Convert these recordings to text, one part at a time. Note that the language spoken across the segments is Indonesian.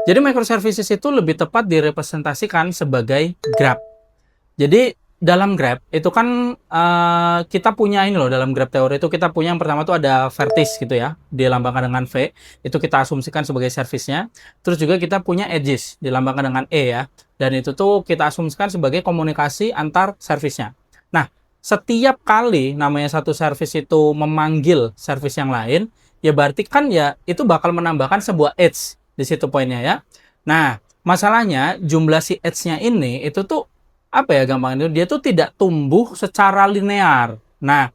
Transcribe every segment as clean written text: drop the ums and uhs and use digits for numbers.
Jadi microservices itu lebih tepat direpresentasikan sebagai Grab. Jadi dalam Grab itu kan kita punya ini loh, dalam Grab teori itu kita punya yang pertama tuh ada vertis gitu ya, dilambangkan dengan V, itu kita asumsikan sebagai servisnya. Terus juga kita punya edges, dilambangkan dengan E ya, dan itu tuh kita asumsikan sebagai komunikasi antar servisnya. Nah, setiap kali namanya satu servis itu memanggil servis yang lain, ya berarti kan ya itu bakal menambahkan sebuah edge di situ poinnya ya. Nah, masalahnya jumlah si edge-nya ini itu tuh apa ya gampang itu dia tuh tidak tumbuh secara linear. Nah,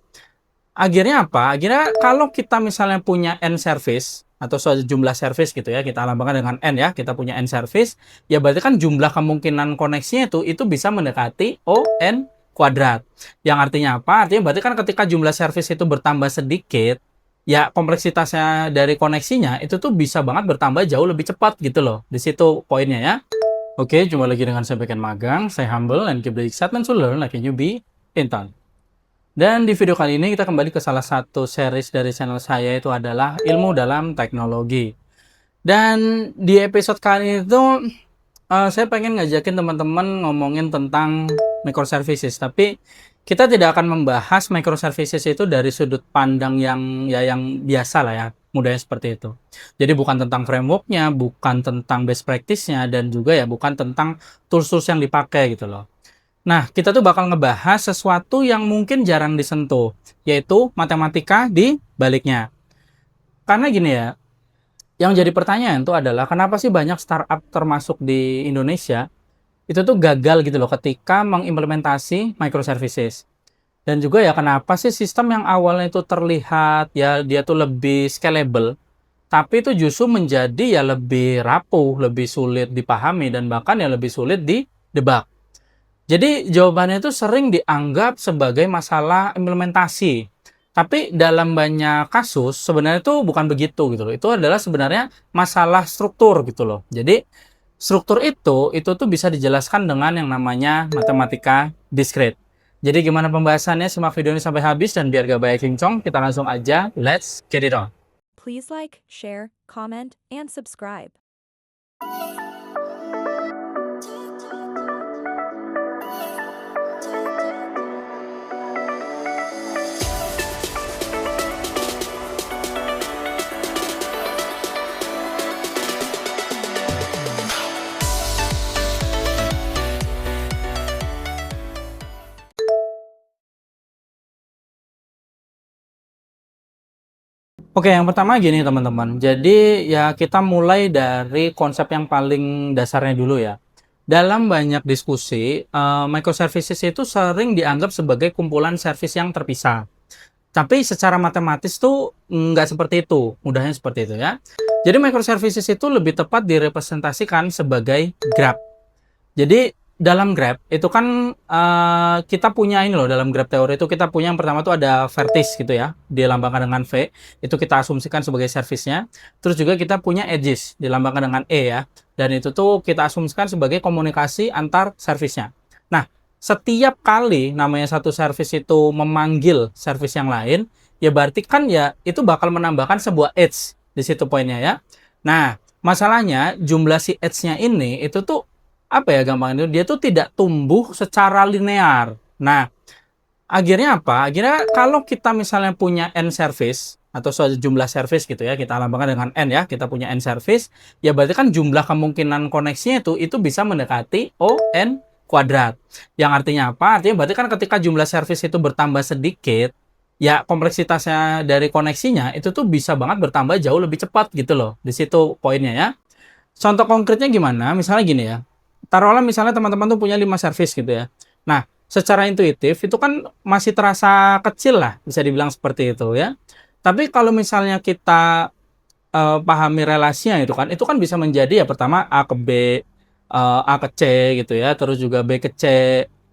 akhirnya apa? Akhirnya kalau kita misalnya punya n service atau suatu jumlah service gitu ya, kita lambangkan dengan n ya, kita punya n service, ya berarti kan jumlah kemungkinan koneksinya itu bisa mendekati O n kuadrat. Yang artinya apa? Artinya berarti kan ketika jumlah service itu bertambah sedikit, ya kompleksitasnya dari koneksinya itu tuh bisa banget bertambah jauh lebih cepat gitu loh. Di situ poinnya ya. Oke, jumpa lagi dengan saya Beken Magang. Saya humble and keep the excitement to learn like a newbie in town. Dan di video kali ini kita kembali ke salah satu series dari channel saya, itu adalah ilmu dalam teknologi. Dan di episode kali ini tuh saya pengen ngajakin teman-teman ngomongin tentang microservices, tapi kita tidak akan membahas microservices itu dari sudut pandang yang biasa lah ya, mudahnya seperti itu. Jadi bukan tentang frameworknya, bukan tentang best practice-nya, dan juga ya bukan tentang tools-tools yang dipakai gitu loh. Nah, kita tuh bakal ngebahas sesuatu yang mungkin jarang disentuh, yaitu matematika di baliknya. Karena gini ya, yang jadi pertanyaan tuh adalah kenapa sih banyak startup termasuk di Indonesia itu tuh gagal gitu loh ketika mengimplementasi microservices. Dan juga ya kenapa sih sistem yang awalnya itu terlihat ya dia tuh lebih scalable, tapi itu justru menjadi ya lebih rapuh, lebih sulit dipahami, dan bahkan ya lebih sulit didebak. Jadi jawabannya itu sering dianggap sebagai masalah implementasi. Tapi dalam banyak kasus sebenarnya itu bukan begitu gitu loh. Itu adalah sebenarnya masalah struktur gitu loh. Jadi struktur itu tuh bisa dijelaskan dengan yang namanya matematika discrete. Jadi gimana pembahasannya? Simak video ini sampai habis, dan biar gak banyak kincong, kita langsung aja let's get it on. Please like, share, comment, and subscribe. Oke, yang pertama gini teman-teman. Jadi ya kita mulai dari konsep yang paling dasarnya dulu ya. Dalam banyak diskusi, microservices itu sering dianggap sebagai kumpulan service yang terpisah. Tapi secara matematis tuh nggak seperti itu, mudahnya seperti itu ya. Jadi microservices itu lebih tepat direpresentasikan sebagai Grab. Jadi dalam Grab itu kan kita punya ini loh, dalam Grab teori itu kita punya yang pertama tuh ada vertis gitu ya, dilambangkan dengan V, itu kita asumsikan sebagai servisnya. Terus juga kita punya edges, dilambangkan dengan E ya, dan itu tuh kita asumsikan sebagai komunikasi antar servisnya. Nah, setiap kali namanya satu servis itu memanggil servis yang lain, ya berarti kan ya itu bakal menambahkan sebuah edge di situ poinnya ya. Nah, masalahnya jumlah si edge-nya ini itu tuh apa ya gampang itu dia tuh tidak tumbuh secara linear. Nah, akhirnya apa? Akhirnya kalau kita misalnya punya n service atau suatu jumlah service gitu ya, kita lambangkan dengan n ya, kita punya n service, ya berarti kan jumlah kemungkinan koneksinya itu bisa mendekati O n kuadrat. Yang artinya apa? Artinya berarti kan ketika jumlah service itu bertambah sedikit, ya kompleksitasnya dari koneksinya itu tuh bisa banget bertambah jauh lebih cepat gitu loh. Di situ poinnya ya. Contoh konkretnya gimana? Misalnya gini ya. Taruhlah misalnya teman-teman tuh punya 5 service gitu ya. Nah, secara intuitif itu kan masih terasa kecil lah, bisa dibilang seperti itu ya. Tapi kalau misalnya kita pahami relasinya itu kan bisa menjadi ya pertama A ke B, A ke C gitu ya, terus juga B ke C,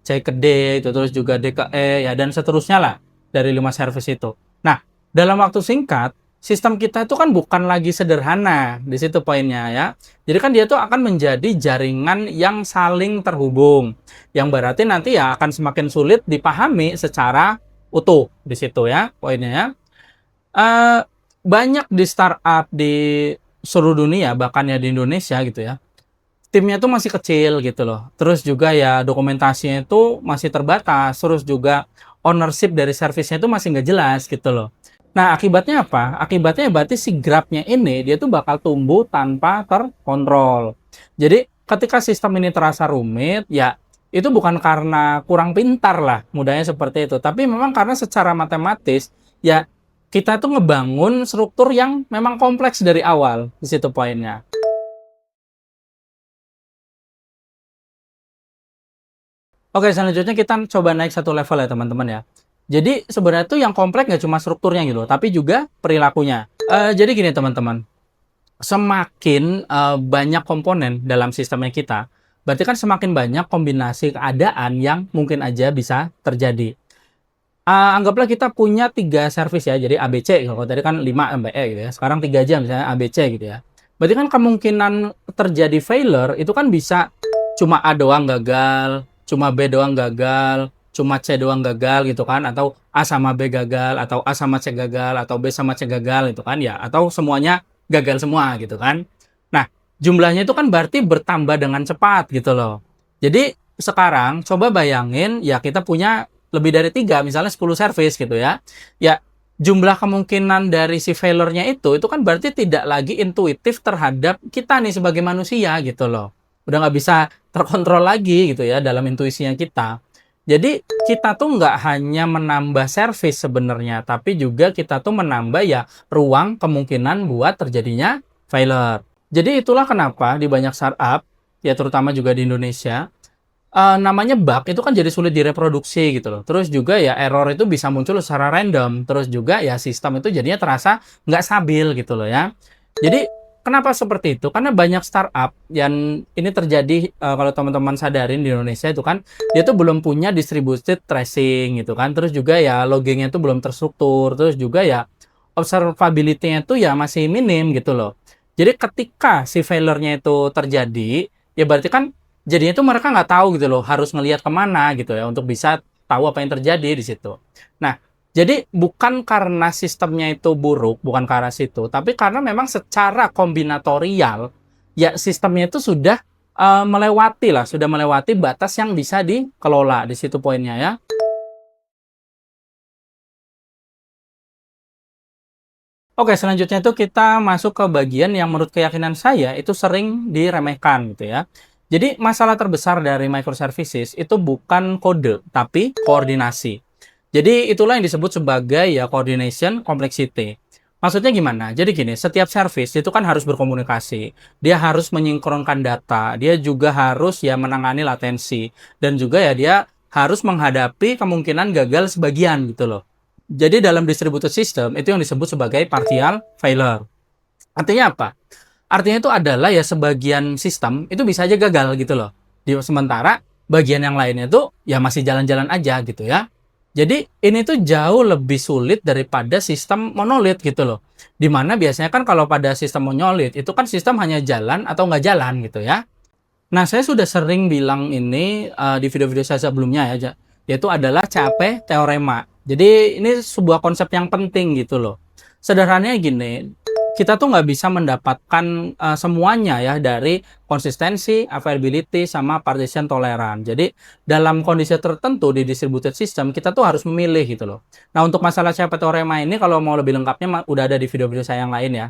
C ke D, itu terus juga D ke E ya, dan seterusnya lah dari 5 service itu. Nah, dalam waktu singkat sistem kita itu kan bukan lagi sederhana, di situ poinnya ya. Jadi kan dia tuh akan menjadi jaringan yang saling terhubung, yang berarti nanti ya akan semakin sulit dipahami secara utuh di situ ya poinnya ya. Banyak di startup, di seluruh dunia, bahkan ya di Indonesia gitu ya, timnya tuh masih kecil gitu loh. Terus juga ya dokumentasinya itu masih terbatas. Terus juga ownership dari servisnya itu masih nggak jelas gitu loh. Nah, akibatnya apa? Akibatnya berarti si Grabnya ini dia tuh bakal tumbuh tanpa terkontrol. Jadi ketika sistem ini terasa rumit, ya itu bukan karena kurang pintar lah, mudahnya seperti itu. Tapi memang karena secara matematis, ya kita tuh ngebangun struktur yang memang kompleks dari awal. Di situ poinnya. Oke, selanjutnya kita coba naik satu level ya teman-teman ya. Jadi sebenarnya tuh yang kompleks nggak cuma strukturnya gitu, tapi juga perilakunya. Jadi gini teman-teman, semakin banyak komponen dalam sistemnya kita, berarti kan semakin banyak kombinasi keadaan yang mungkin aja bisa terjadi. Anggaplah kita punya 3 servis ya, jadi ABC, kalau tadi kan 5 sampai E gitu ya, sekarang 3 aja misalnya ABC gitu ya. Berarti kan kemungkinan terjadi failure itu kan bisa cuma A doang gagal, cuma B doang gagal, cuma C doang gagal gitu kan, atau A sama B gagal, atau A sama C gagal, atau B sama C gagal gitu kan ya, atau semuanya gagal semua gitu kan. Nah, jumlahnya itu kan berarti bertambah dengan cepat gitu loh. Jadi sekarang coba bayangin ya kita punya lebih dari 3, misalnya 10 service gitu ya. Ya, jumlah kemungkinan dari si failure-nya itu kan berarti tidak lagi intuitif terhadap kita nih sebagai manusia gitu loh. Udah nggak bisa terkontrol lagi gitu ya dalam intuisinya kita. Jadi kita tuh nggak hanya menambah service sebenarnya, tapi juga kita tuh menambah ya ruang kemungkinan buat terjadinya failure. Jadi itulah kenapa di banyak startup, ya terutama juga di Indonesia, namanya bug itu kan jadi sulit direproduksi gitu loh. Terus juga ya error itu bisa muncul secara random. Terus juga ya sistem itu jadinya terasa nggak stabil gitu loh ya. Jadi kenapa seperti itu? Karena banyak startup yang ini terjadi kalau teman-teman sadarin di Indonesia itu kan dia tuh belum punya distributed tracing gitu kan. Terus juga ya loggingnya itu belum terstruktur. Terus juga ya observability-nya itu ya masih minim gitu loh. Jadi ketika si failure-nya itu terjadi, ya berarti kan jadinya tuh mereka nggak tahu gitu loh, harus ngelihat kemana gitu ya, untuk bisa tahu apa yang terjadi di situ. Nah, jadi bukan karena sistemnya itu buruk, bukan karena situ, tapi karena memang secara kombinatorial, ya sistemnya itu sudah melewati lah, sudah melewati batas yang bisa dikelola di situ poinnya ya. Oke, selanjutnya itu kita masuk ke bagian yang menurut keyakinan saya itu sering diremehkan gitu ya. Jadi masalah terbesar dari microservices itu bukan kode, tapi koordinasi. Jadi itulah yang disebut sebagai ya coordination complexity. Maksudnya gimana? Jadi gini, setiap service itu kan harus berkomunikasi. Dia harus menyinkronkan data, dia juga harus ya menangani latensi, dan juga ya dia harus menghadapi kemungkinan gagal sebagian gitu loh. Jadi dalam distributed system itu yang disebut sebagai partial failure. Artinya apa? Artinya itu adalah ya sebagian sistem itu bisa aja gagal gitu loh. Sementara bagian yang lainnya itu ya masih jalan-jalan aja gitu ya. Jadi ini tuh jauh lebih sulit daripada sistem monolit gitu loh. Dimana biasanya kan kalau pada sistem monolit itu kan sistem hanya jalan atau nggak jalan gitu ya. Nah, saya sudah sering bilang ini di video-video saya sebelumnya ya, yaitu adalah CAP teorema. Jadi ini sebuah konsep yang penting gitu loh. Sederhananya gini, kita tuh nggak bisa mendapatkan semuanya ya dari konsistensi, availability, sama partition toleran. Jadi dalam kondisi tertentu di distributed system kita tuh harus memilih gitu loh. Nah untuk masalah CAP teorema ini kalau mau lebih lengkapnya udah ada di video-video saya yang lain ya.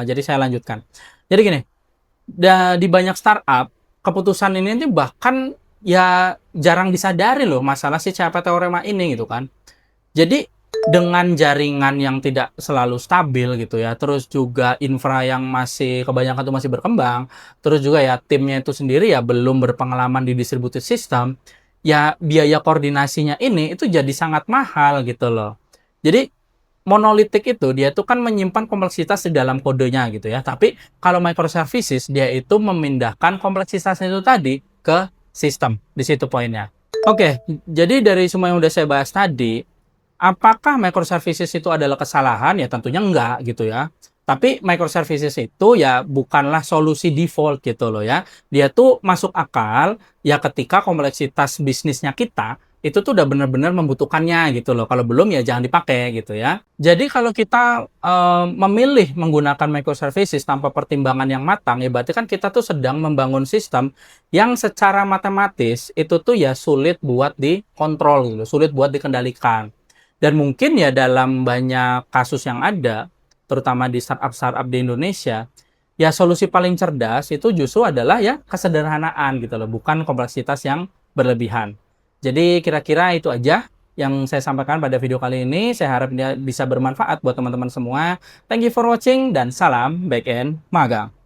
Jadi saya lanjutkan. Jadi gini, di banyak startup keputusan ini bahkan ya jarang disadari loh masalah si CAP teorema ini gitu kan. Jadi dengan jaringan yang tidak selalu stabil gitu ya, terus juga infra yang masih kebanyakan tuh masih berkembang, terus juga ya timnya itu sendiri ya belum berpengalaman di distributed system, ya biaya koordinasinya ini itu jadi sangat mahal gitu loh. Jadi monolitik itu dia tuh kan menyimpan kompleksitas di dalam kodenya gitu ya. Tapi kalau microservices dia itu memindahkan kompleksitasnya itu tadi ke sistem. Di situ poinnya. Oke, jadi dari semua yang udah saya bahas tadi, apakah microservices itu adalah kesalahan? Ya tentunya enggak gitu ya. Tapi microservices itu ya bukanlah solusi default gitu loh ya. Dia tuh masuk akal ya ketika kompleksitas bisnisnya kita itu tuh udah benar-benar membutuhkannya gitu loh. Kalau belum ya jangan dipakai gitu ya. Jadi kalau kita memilih menggunakan microservices tanpa pertimbangan yang matang, ya berarti kan kita tuh sedang membangun sistem yang secara matematis itu tuh ya sulit buat dikontrol gitu, sulit buat dikendalikan. Dan mungkin ya dalam banyak kasus yang ada, terutama di startup-startup di Indonesia, ya solusi paling cerdas itu justru adalah ya kesederhanaan gitu loh, bukan kompleksitas yang berlebihan. Jadi kira-kira itu aja yang saya sampaikan pada video kali ini. Saya harap dia bisa bermanfaat buat teman-teman semua. Thank you for watching dan salam back end magang.